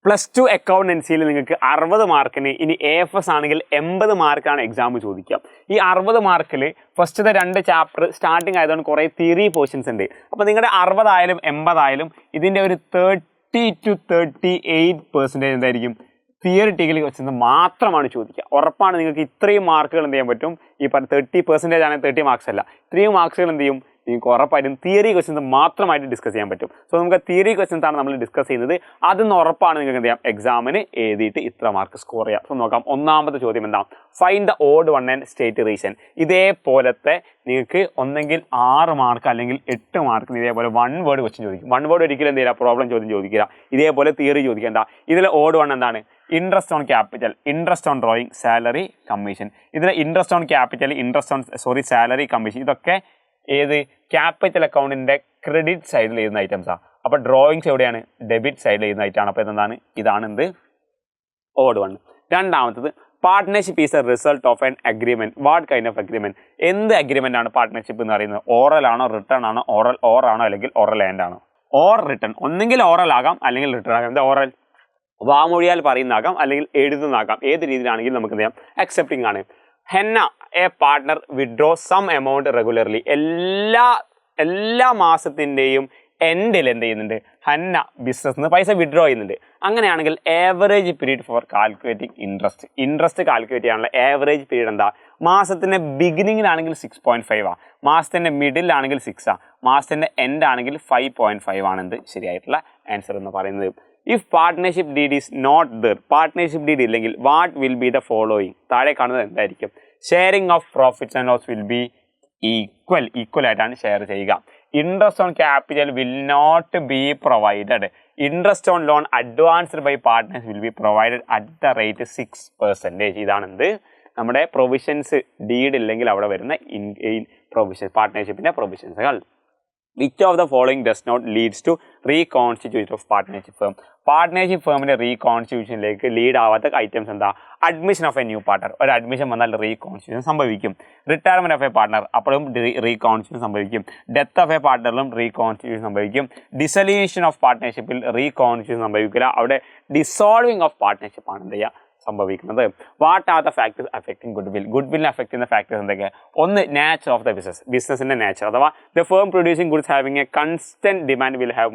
+2 അക്കൗണ്ടൻസിയിൽ നിങ്ങൾക്ക് 60 മാർക്കിന് ഇനി AFS ആണെങ്കിൽ 80 മാർക്കാണ് എക്സാം ചോദിക്കുക. ഈ 60 മാർക്കിൽ ഫസ്റ്റത്തെ 2 ചാപ്റ്റർ സ്റ്റാർട്ടിങ് ആയതുകൊണ്ട് കുറേ തിയറി പോർഷൻസ് ഉണ്ട്. അപ്പോൾ നിങ്ങളുടെ 60 ആയാലും 80 ആയാലും ഇതിൻ്റെ ഒരു 30 to 38% എന്തായിരിക്കും തിയറിറ്റിക്കലി ക്വസ്റ്റ്യൻസ് മാത്രമാണ് ചോദിക്കുക. ഉറപ്പാണ് നിങ്ങൾക്ക് ഇത്രയും മാർക്കുകൾ എന്ത് ചെയ്യാൻ പറ്റും. ഈ 30% ആണെങ്കിൽ 30 മാർക്സ് അല്ല, ഇത്രയും മാർക്സുകൾ എന്ത് ചെയ്യും നിങ്ങൾക്ക് ഉറപ്പായിട്ടും തിയറി ക്വസ്റ്റ്യൻസ് മാത്രമായിട്ട് ഡിസ്കസ് ചെയ്യാൻ പറ്റും. സോ നമുക്ക് തിയറി ക്വസ്റ്റ്യൻസ് ആണ് നമ്മൾ ഡിസ്കസ് ചെയ്യുന്നത്. അതെന്ന് ഉറപ്പാണ് നിങ്ങൾക്ക് എന്ത് ചെയ്യാം എക്സാമിന് എഴുതിയിട്ട് ഇത്ര മാർക്ക് സ്കോർ ചെയ്യാം. സോ നോക്കാം. ഒന്നാമത്തെ ചോദ്യം എന്താ, find the odd one and state reason. ഇതേപോലത്തെ നിങ്ങൾക്ക് ഒന്നെങ്കിൽ 6 മാർക്ക് അല്ലെങ്കിൽ 8 മാർക്കിന് ഇതേപോലെ 1 വേർഡ് ക്വസ്റ്റ്യൻ ചോദിക്കും. 1 വേർഡ് ഒരിക്കലും എന്ത് ചെയ്യില്ല പ്രോബ്ലം ചോദ്യം ചോദിക്കില്ല. ഇതേപോലെ തിയറി ചോദിക്കേണ്ട. ഇതിൽ ഓഡ് വൺ എന്താണ്, interest on capital, interest on drawing, salary, commission. ഇതിൽ interest on capital, salary, commission ഇതൊക്കെ ഏത് ക്യാപിറ്റൽ അക്കൗണ്ടിൻ്റെ ക്രെഡിറ്റ് സൈഡിൽ എഴുതുന്ന ഐറ്റംസാണ്. അപ്പോൾ ഡ്രോയിങ്സ് എവിടെയാണ്, ഡെബിറ്റ് സൈഡിൽ എഴുതുന്ന ഐറ്റമാണ്. അപ്പോൾ എന്താണ്, ഇതാണ് എന്ത് ഓഡ് വൺ. രണ്ടാമത്തത് partnership is A result of an agreement. What kind of agreement? എന്ത് അഗ്രിമെൻ്റ് ആണ് പാർട്ട്ണർഷിപ്പ് എന്ന് പറയുന്നത്? ഓറൽ ആണോ, റിട്ടേൺ ആണോ, ഓർ ആണോ അല്ലെങ്കിൽ ഓറൽ ആൻഡ് ആണോ? Or return. ഒന്നെങ്കിൽ ഓറൽ ആകാം അല്ലെങ്കിൽ റിട്ടേൺ ആകാം. എന്താ ഓറൽ? വാമൊഴിയാൽ പറയുന്നതാകാം അല്ലെങ്കിൽ എഴുതുന്നതാകാം. ഏത് രീതിയിലാണെങ്കിലും നമുക്ക് എന്ത് ചെയ്യാം അക്സെപ്റ്റിംഗ് ആണ്. When a partner withdraw some amount regularly. എല്ലാ മാസത്തിൻ്റെയും എൻഡിൽ എന്ത് ചെയ്യുന്നുണ്ട്, ഹന്ന ബിസിനസ്സിന് പൈസ വിഡ്രോ ചെയ്യുന്നുണ്ട്. അങ്ങനെയാണെങ്കിൽ average period for calculating interest calculate ചെയ്യാനുള്ള ആവറേജ് പീരീഡ് എന്താ? മാസത്തിൻ്റെ ബിഗിനിങ്ങിലാണെങ്കിൽ 6.5 മാസത്തിൻ്റെ മിഡിലാണെങ്കിൽ 6 മാസത്തിൻ്റെ എൻഡ് ആണെങ്കിൽ 5.5 ആണെന്ത് ശരിയായിട്ടുള്ള ആൻസർ എന്ന് പറയുന്നത്. If partnership deed is not there, partnership deed ഇല്ലെങ്കിൽ what will be the following? താഴെ കാണുന്നത് എന്തായിരിക്കും? Sharing of profits and loss will be equal ആയിട്ടാണ് ഷെയർ ചെയ്യുക. Interest on capital will not be provided. Interest on loan advanced by partners will be provided at the rate 6%. ഇതാണെന്ത് നമ്മുടെ provisions. Deed ഇല്ലെങ്കിൽ അവിടെ വരുന്ന പ്രൊവിഷൻ പാർട്ട്ണർഷിപ്പിൻ്റെ പ്രൊവിഷൻസുകൾ. Which of the following does not leads to reconstitution of partnership firm? Partnership ഫേമിൻ്റെ റീകോൺസ്റ്റിറ്റ്യൂഷനിലേക്ക് lead ആവാത്ത ഐറ്റംസ് എന്താ? Admission of a new partner. ഒരു അഡ്മിഷൻ വന്നാൽ റീകോൺസ്റ്റിറ്റ്യൂഷൻ സംഭവിക്കും. റിട്ടയർമെൻറ്റ് ഓഫ് എ പാർട്ട്ണർ അപ്പോഴും റീകോൺസ്റ്റിറ്റ്യൂഷൻ സംഭവിക്കും. ഡെത്ത് ഓഫ് എ പാർട്ട്ണറിലും റീകോൺസ്റ്റിറ്റ്യൂഷൻ സംഭവിക്കും. ഡിസൊല്യൂഷൻ ഓഫ് പാർട്ട്ണർഷിപ്പിൽ റീകോൺസ്റ്റിറ്റ്യൂഷൻ സംഭവിക്കില്ല. അവിടെ ഡിസോൾവിങ് ഓഫ് പാർട്ട്ണർഷിപ്പ് ആണ് എന്ത് ചെയ്യുക സംഭവിക്കുന്നത്. What are the factors affecting ഗുഡ്വില്ലിനെ അഫക്റ്റ് ചെയ്യുന്ന ഫാക്ടേഴ്സ് എന്തൊക്കെ? ഒന്ന് നേച്ചർ ഓഫ് ദ ബിസിനസിൻ്റെ നേച്ചർ, അഥവാ the firm producing goods having A constant demand will have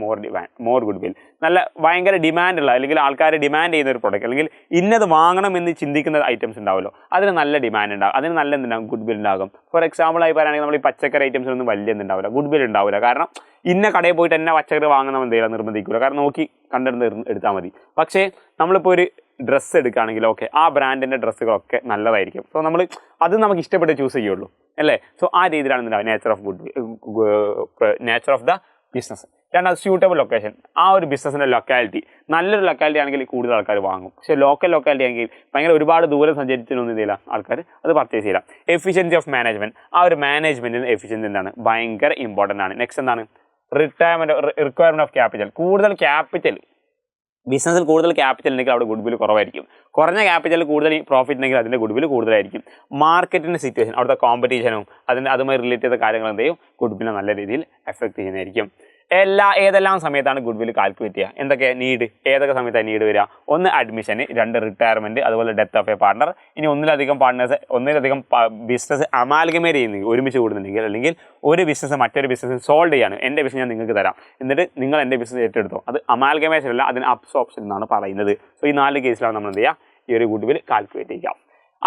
more goodwill. നല്ല ഭയങ്കര ഡിമാൻഡുള്ള അല്ലെങ്കിൽ ആൾക്കാർ ഡിമാൻഡ് ചെയ്യുന്ന ഒരു പ്രൊഡക്റ്റ് അല്ലെങ്കിൽ ഇന്നത് വാങ്ങണമെന്ന് ചിന്തിക്കുന്ന ഐറ്റംസ് ഉണ്ടാവുമല്ലോ, അതിന് നല്ല ഡിമാൻഡ് ഉണ്ടാകും. അതിന് നല്ല എന്തുണ്ടാകും, ഗുഡ്വിൽ ഉണ്ടാകും. ഫോർ എക്സാമ്പിൾ ആയി പറയുകയാണെങ്കിൽ നമ്മൾ ഈ പച്ചക്കറി ഐറ്റംസിനൊന്നും വലിയ എന്തുണ്ടാവില്ല, ഗുഡ്വിൽ ഉണ്ടാവില്ല. കാരണം ഇന്ന കടയിൽ പോയിട്ട് തന്നെ പച്ചക്കറി വാങ്ങണം എന്തെങ്കിലും നിർബന്ധിക്കില്ല. കാരണം നോക്കി കണ്ടെടുത്ത് എടുത്താൽ മതി. പക്ഷേ നമ്മളിപ്പോൾ ഒരു ഡ്രസ്സ് എടുക്കുകയാണെങ്കിൽ ഓക്കെ ആ ബ്രാൻഡിൻ്റെ ഡ്രസ്സുകളൊക്കെ നല്ലതായിരിക്കും. സോ അത് നമുക്ക് ഇഷ്ടപ്പെട്ട് ചൂസ് ചെയ്യുള്ളൂ അല്ലേ. സോ ആ രീതിയിലാണ് എന്താണ് നേച്ചർ ഓഫ് ദ ബിസിനസ്. രണ്ടാമത് സ്യൂട്ടബിൾ ലൊക്കേഷൻ. ആ ഒരു ബിസിനസ്സിൻ്റെ ലൊക്കാലിറ്റി നല്ലൊരു ലൊക്കാലിറ്റി ആണെങ്കിൽ കൂടുതൽ ആൾക്കാർ വാങ്ങും. പക്ഷേ ലോക്കൽ ലൊക്കാലിറ്റി ആണെങ്കിൽ ഭയങ്കര ഒരുപാട് ദൂരം സഞ്ചരിച്ചിട്ടൊന്നും ഇതില്ല ആൾക്കാർ അത് പർച്ചേസ് ചെയ്യില്ല. Efficiency of management. ആ ഒരു മാനേജ്മെൻറ്റിന് എഫിഷ്യൻസി എന്താണ് ഭയങ്കര ഇമ്പോർട്ടൻ്റ് ആണ്. നെക്സ്റ്റ് എന്താണ് റിക്വയർമെൻറ്റ് ഓഫ് ക്യാപിറ്റൽ. കൂടുതൽ ക്യാപിറ്റൽ ബിസിനസ്സിൽ കൂടുതൽ ക്യാപിറ്റൽ ഉണ്ടെങ്കിൽ അവിടെ ഗുഡ്വിൽ കുറവായിരിക്കും. കുറഞ്ഞ ക്യാപിറ്റലിൽ കൂടുതൽ പ്രോഫിറ്റ് ഉണ്ടെങ്കിൽ അതിൻ്റെ ഗുഡ്വിൽ കൂടുതലായിരിക്കും. മാർക്കറ്റിൻ്റെ സിറ്റുവേഷൻ, അവിടുത്തെ കോമ്പറ്റീഷനും അതുമായി റിലേറ്റ് ചെയ്ത കാര്യങ്ങൾ എന്ത് ചെയ്യും ഗുഡ്വിനെ നല്ല രീതിയിൽ എഫക്റ്റ് ചെയ്യുന്നതായിരിക്കും. ഏതെല്ലാം സമയത്താണ് ഗുഡ്വിൽ കാൽക്കുലേറ്റ് ചെയ്യുക? എന്തൊക്കെ നീഡ്, ഏതൊക്കെ സമയത്താണ് നീഡ് വരിക? ഒന്ന് അഡ്മിഷന്, 2 റിട്ടയർമെൻറ്റ്, അതുപോലെ ഡെത്ത് ഓഫ് എ പാർട്ണർ. ഇനി ഒന്നിലധികം ബിസിനസ് അമാൽഗമേറ്റ് ചെയ്യുന്നെങ്കിൽ ഒരുമിച്ച് കൂടുന്നുണ്ടെങ്കിൽ, അല്ലെങ്കിൽ ഒരു ബിസിനസ് മറ്റൊരു ബിസിനസ് സോൾവ് ചെയ്യാണ്, എൻ്റെ ബിസിനസ് ഞാൻ നിങ്ങൾക്ക് തരാം എന്നിട്ട് നിങ്ങൾ എൻ്റെ ബിസിനസ് ഏറ്റെടുത്തോ, അത് അമാൽഗമേഷൻ അല്ല, അതിന് അബ്സോർപ്ഷൻ എന്നാണ് പറയുന്നത്. സോ ഈ 4 കേസിലാണ് നമ്മൾ എന്ത് ചെയ്യുക ഈ ഒരു ഗുഡ്വിൽ കാൽക്കുലേറ്റ് ചെയ്യുക.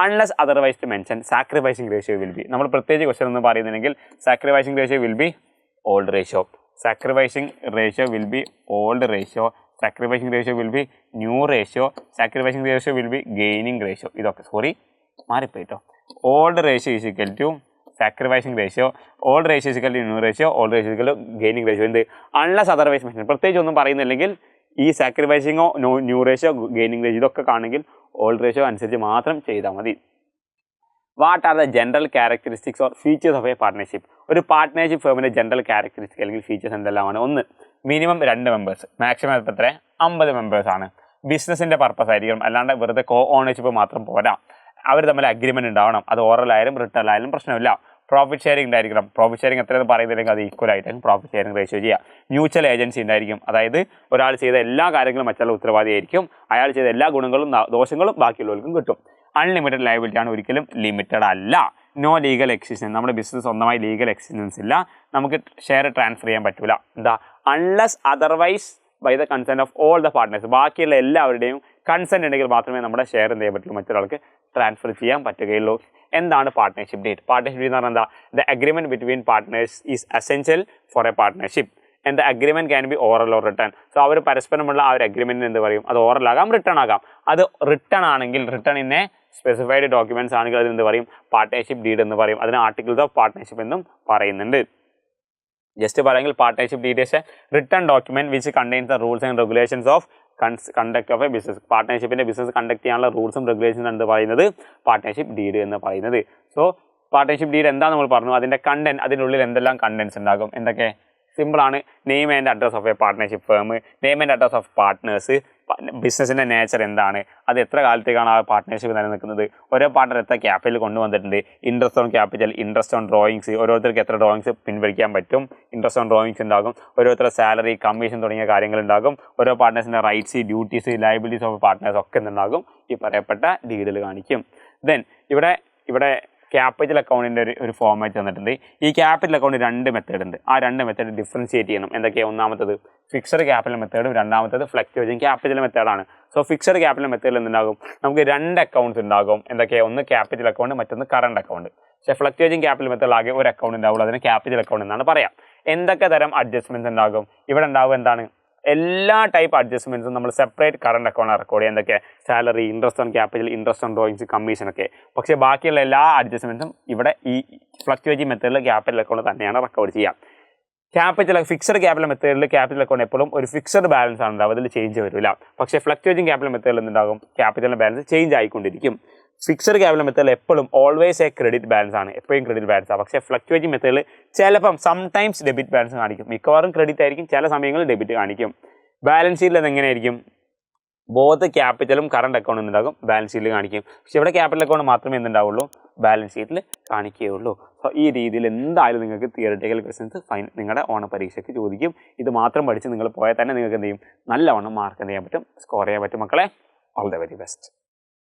Unless otherwise to mention sacrificing ratio will be. നമ്മൾ പ്രത്യേകിച്ച് ക്വസ്റ്റൻ എന്ന് പറയുന്നുണ്ടെങ്കിൽ sacrificing ratio will be old ratio. Sacrificing ratio will be old ratio. Sacrificing ratio will be new ratio. Sacrificing ratio will be gaining ratio. ഇതൊക്കെ മാറിപ്പോയിട്ടോ. Old ratio is equal to sacrificing ratio, old ratio is equal to new ratio, old ratio is equal to gaining ratio. എന്ത് unless otherwise mention പ്രത്യേകിച്ച് ഒന്നും പറയുന്നില്ലെങ്കിൽ ഈ സാക്രിഫൈസിങ്ങോ new ratio gaining ratio ഇതൊക്കെ കാണുമെങ്കിൽ ഓൾഡ് റേഷ്യോ അനുസരിച്ച് മാത്രം ചെയ്താൽ മതി. What are the general characteristics or features of a partnership? ഒരു പാർട്ട്ണർഷിപ്പ് ഫേമിൻ്റെ ജനറൽ ക്യാരക്ടറിസ്റ്റിക് അല്ലെങ്കിൽ ഫീച്ചേഴ്സ് എന്തെല്ലാമാണ്? ഒന്ന് മിനിമം 2 മെമ്പേഴ്സ്, മാക്സിമം എത്ര 50 മെമ്പേഴ്സാണ്. ബിസിനസ്സിൻ്റെ പർപ്പസ് ആയിരിക്കും, അല്ലാണ്ട് വെറുതെ ഓണർഷിപ്പ് മാത്രം പോരാ. അവർ തമ്മിൽ അഗ്രിമെൻറ്റ് ഉണ്ടാവണം. അത് ഓറൽ ആയാലും റിട്ടേൺ ആയാലും പ്രശ്നമില്ല. പ്രോഫിറ്റ് ഷെയറിംഗ് ഉണ്ടായിരിക്കണം. പ്രോഫിറ്റ് ഷെയറിംഗ് എത്രയെന്ന് പറയുന്നില്ലെങ്കിൽ അത് ഈക്വൽ ആയിട്ട് പ്രോഫിറ്റ് ഷെയറിംഗ് റേഷ്യോ ചെയ്യുക. മ്യൂച്വൽ ഏജൻസി ഉണ്ടായിരിക്കും. അതായത് ഒരാൾ ചെയ്ത എല്ലാ കാര്യങ്ങളും മറ്റുള്ള ഉത്തരവാദിയായിരിക്കും. അയാൾ ചെയ്ത എല്ലാ ഗുണങ്ങളും ദോഷങ്ങളും ബാക്കിയുള്ളവർക്കും കിട്ടും. അൺലിമിറ്റഡ് ലയബിലിറ്റി ആണ്, ഒരിക്കലും ലിമിറ്റഡ് അല്ല. നോ ലീഗൽ എക്സിസ്റ്റൻസ്, നമ്മുടെ ബിസിനസ് സ്വന്തമായി ലീഗൽ എക്സിസ്റ്റൻസ് ഇല്ല. നമുക്ക് ഷെയർ ട്രാൻസ്ഫർ ചെയ്യാൻ പറ്റില്ല. എന്താ, unless otherwise by the consent of all the partners, ബാക്കിയുള്ള എല്ലാവരുടെയും കൺസെൻറ്റ് ഉണ്ടെങ്കിൽ മാത്രമേ നമ്മുടെ ഷെയർ എന്ത് ചെയ്യാൻ പറ്റുള്ളൂ, മറ്റൊരാൾക്ക് ട്രാൻസ്ഫർ ചെയ്യാൻ പറ്റുകയുള്ളൂ. എന്താണ് പാർട്ട്ണർഷിപ്പ് ഡീഡ്? പാർട്ട്ണർഷിപ്പ് ഡീഡ് എന്ന് പറഞ്ഞാൽ എന്താ? The agreement between partners is essential for a partnership and the agreement can be oral or written. So അവർ പരസ്പരമുള്ള ആ ഒരു അഗ്രിമെൻറ്റിന് എന്ത് പറയും? അത് ഓറൽ ആകാം, റിട്ടേൺ ആകാം. അത് റിട്ടേൺ ആണെങ്കിൽ, return in A specified documents ആണെങ്കിൽ അതിന് എന്ത് പറയും? പാർട്ട്ണർഷിപ്പ് ഡീഡ് എന്ന് പറയും. അതിന് ആർട്ടിക്കിൾസ് ഓഫ് പാർട്ട്ണർഷിപ്പ് എന്നും പറയുന്നുണ്ട്. ജസ്റ്റ് പറയുമെങ്കിൽ partnership deed is a written document which contains the rules and regulations of conduct of a business. പാർട്ട്ണർഷിപ്പിൻ്റെ ബിസിനസ് കണ്ടക്ട് ചെയ്യാനുള്ള റൂൾസും റെഗുലേഷൻസും എന്ത് പറയുന്നത്? പാർട്ട്ണർഷിപ്പ് ഡീഡ് എന്ന് പറയുന്നത്. സോ പാർട്ട്ണർഷിപ്പ് ഡീഡ് എന്താ നമ്മൾ പറഞ്ഞു? അതിൻ്റെ കണ്ടന്റ്, അതിനുള്ളിൽ എന്തെല്ലാം കണ്ടന്റ്സ് ഉണ്ടാകും? എന്തൊക്കെ? സിമ്പിളാണ്. Name and address of a partnership firm, name and address of partners, ബിസിനസ്സിൻ്റെ നേച്ചർ എന്താണ്, അത് എത്ര കാലത്തേക്കാണ് ആ പാർട്ട്ണർഷിപ്പ് നിലനിൽക്കുന്നത്, ഓരോ പാർട്ട്ണർ എത്ര ക്യാപിറ്റൽ കൊണ്ടുവന്നിട്ടുണ്ട്, interest on capital, interest on drawings, ഓരോരുത്തർക്ക് എത്ര ഡ്രോയിങ്സ് പിൻവലിക്കാൻ പറ്റും, ഇൻട്രസ്റ്റ് ഓൺ ഡ്രോയിങ്സ് ഉണ്ടാകും, ഓരോരുത്തരുടെ സാലറി, കമ്മീഷൻ തുടങ്ങിയ കാര്യങ്ങളുണ്ടാകും, ഓരോ പാർട്ട്നേഴ്സിൻ്റെ rights, duties, liabilities of partners ഒക്കെ എന്തുണ്ടാകും? ഈ പറയപ്പെട്ട ഡീഡിൽ കാണിക്കും. ദെൻ ഇവിടെ ക്യാപിറ്റൽ അക്കൗണ്ടിൻ്റെ ഒരു ഫോർമാറ്റ് തന്നിട്ടുണ്ട്. ഈ ക്യാപിറ്റൽ അക്കൗണ്ട് 2 മെത്തേഡ് ഉണ്ട്. ആ 2 മെത്തേഡ് ഡിഫറൻഷിയേറ്റ് ചെയ്യണം. എന്തൊക്കെയാണ്? ഒന്നാമത്തത് ഫിക്സഡ് ക്യാപിറ്റൽ മെത്തേഡും രണ്ടാമത്തത് ഫ്ലക്ച്വേറ്റിംഗ് ക്യാപിറ്റൽ മെത്തേഡാണ്. സോ ഫിക്സഡ് ക്യാപിറ്റൽ മെത്തേഡിൽ എന്തുണ്ടാകും? നമുക്ക് 2 അക്കൗണ്ട്സ് ഉണ്ടാകും. എന്തൊക്കെയാണ്? ഒന്ന് ക്യാപിറ്റൽ അക്കൗണ്ട്, മറ്റൊന്ന് കറണ്ട് അക്കൗണ്ട്. പക്ഷേ ഫ്ലക്ച്വേറ്റിംഗ് ക്യാപിറ്റൽ മെത്തേഡിൽ ആകെ ഒരു അക്കൗണ്ട് ഉണ്ടാവുള്ളൂ. അതിന് ക്യാപിറ്റൽ അക്കൗണ്ട് എന്നാണ് പറയാം. എന്തൊക്കെ തരം അഡ്ജസ്റ്റ്മെൻറ്റ്സ് ഉണ്ടാകും? ഇവിടെ ഉണ്ടാവും എന്താണ്? എല്ലാ ടൈപ്പ് അഡ്ജസ്റ്റ്മെൻറ്റ്സും നമ്മൾ സെപ്പറേറ്റ് കറണ്ട് അക്കൗണ്ട് റെക്കോർഡ് ചെയ്യുക. എന്തൊക്കെ? Salary, interest on capital, interest on drawings, കമ്മീഷനൊക്കെ. പക്ഷേ ബാക്കിയുള്ള എല്ലാ അഡ്ജസ്റ്റ്മെൻറ്റ്സും ഇവിടെ ഈ ഫ്ലക്ച്വേറ്റിംഗ് മെത്തേഡിൽ ക്യാപിറ്റൽ അക്കൗണ്ട് തന്നെയാണ് റെക്കോർഡ് ചെയ്യുക. ഫിക്സഡ് ക്യാപിറ്റൽ മെത്തേഡിൽ ക്യാപിറ്റൽ അക്കൗണ്ട് എപ്പോഴും ഒരു ഫിക്സഡ് ബാലൻസ് ആണ് ഉണ്ടാവും, അതിൽ ചേഞ്ച് വരില്ല. പക്ഷേ ഫ്ലക്ച്വേറ്റിംഗ് ക്യാപിറ്റൽ മെത്തേഡിൽ എന്തുണ്ടാകും? ക്യാപിറ്റൽ ബാലൻസ് ചേഞ്ച് ആയിക്കൊണ്ടിരിക്കും. ഫിക്സഡ് ക്യാപിറ്റൽ മെത്തേഡിൽ എപ്പോഴും ഓൾവേസ് എ ക്രെഡിറ്റ് ബാലൻസ് ആണ്, എപ്പോഴും ക്രെഡിറ്റ് ബാലൻസ് ആണ്. പക്ഷേ ഫ്ലക്ച്വേറ്റിംഗ് മെത്തേഡിൽ ചിലപ്പം സംടൈംസ് ഡെബിറ്റ് ബാലൻസ് കാണിക്കും. മിക്കവാറും ക്രെഡിറ്റ് ആയിരിക്കും, ചില സമയങ്ങളിൽ ഡെബിറ്റ് കാണിക്കും. ബാലൻസ് ഷീറ്റിൽ അതെങ്ങനെയായിരിക്കും? ബോത്ത് ക്യാപിറ്റലും കറണ്ട് അക്കൗണ്ടും ഉണ്ടാകും, ബാലൻസ് ഷീറ്റിൽ കാണിക്കും. പക്ഷേ ഇവിടെ ക്യാപിറ്റൽ അക്കൗണ്ട് മാത്രമേ എന്തുണ്ടാവുള്ളൂ? ബാലൻസ് ഷീറ്റിൽ കാണിക്കുകയുള്ളൂ. സോ ഈ രീതിയിൽ എന്തായാലും നിങ്ങൾക്ക് തിയറിറ്റിക്കൽ ക്വസ്റ്റ്യൻസ് നിങ്ങളുടെ ഓണ പരീക്ഷയ്ക്ക് ചോദിക്കും. ഇത് മാത്രം പഠിച്ച് നിങ്ങൾ പോയാൽ തന്നെ നിങ്ങൾക്ക് എന്ത് ചെയ്യും? നല്ലവണ്ണം മാർക്ക് എന്ത് ചെയ്യാൻ പറ്റും? സ്കോർ ചെയ്യാൻ പറ്റും. മക്കളെ, ഓൾ ദ വെരി ബെസ്റ്റ്.